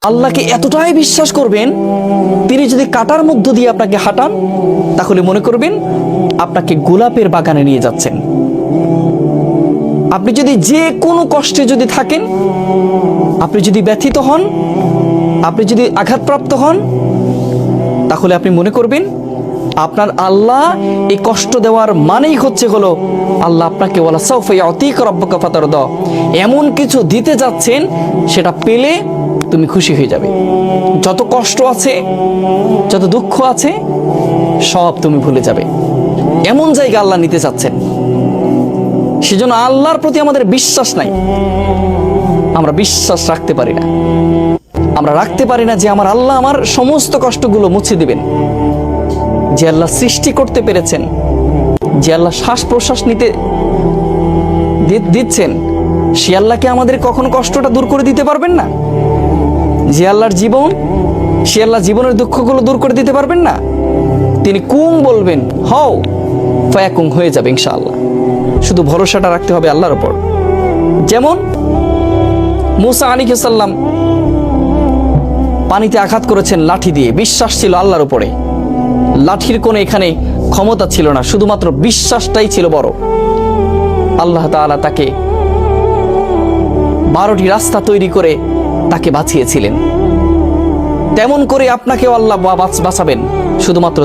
আল্লাহকে এতটাই বিশ্বাস করবেন, তিনি যদি কাটার মধ্য দিয়ে আপনাকে হাঁটান তাহলে মনে করবেন আপনাকে গোলাপের বাগানে নিয়ে যাচ্ছেন। আপনি যদি যে কোনো কষ্টে যদি থাকেন, আপনি যদি ব্যথিত হন, আপনি যদি আঘাতপ্রাপ্ত হন, তাহলে আপনি মনে করবেন আপনার আল্লাহ এই কষ্ট দেওয়ার মানেই হলো আল্লাহ আপনাকে ওয়ালা সাউফা ইয়াতিকা রাব্বুকা ফাতারদা, এমন কিছু দিতে যাচ্ছেন সেটা পেলে তুমি খুশি হয়ে যাবে। যত কষ্ট আছে, যত দুঃখ আছে, সব তুমি ভুলে যাবে। এমন জায়গা আল্লাহ নিতে চাচ্ছেন। সেজন্য আল্লাহর প্রতি আমাদের বিশ্বাস নাই, আমরা বিশ্বাস রাখতে পারি না। আমরা রাখতে পারি না যে আমার আল্লাহ আমার সমস্ত কষ্টগুলো মুছে দিবেন। যে আল্লাহ সৃষ্টি করতে পেরেছেন, যে আল্লাহ শ্বাস প্রশ্বাস নিতে দিচ্ছেন, সে আল্লাহকে আমাদের কখনো কষ্টটা দূর করে দিতে পারবেন না? যে আল্লাহর জীবন, সে আল্লাহ জীবনের দুঃখগুলো দূর করে দিতে পারবেন না? তিনি কুং বলবেন, হও, ফায়াকুং, হয়ে যাবে ইনশাআল্লাহ। শুধু ভরসাটা রাখতে হবে আল্লাহর উপর। যেমন মুসা আলাইহিস সালাম পানিতে আঘাত করেছেন লাঠি দিয়ে, বিশ্বাস ছিল আল্লাহর উপরে। লাঠির কোনো এখানে ক্ষমতা ছিল না, শুধুমাত্র বিশ্বাসটাই ছিল বড়। আল্লাহ তাআলা তাকে 12টি রাস্তা তৈরি করে তাকে বাঁচিয়েছিলেন। তেমন করে আপনাকেও আল্লাহ বাঁচাবেন শুধুমাত্র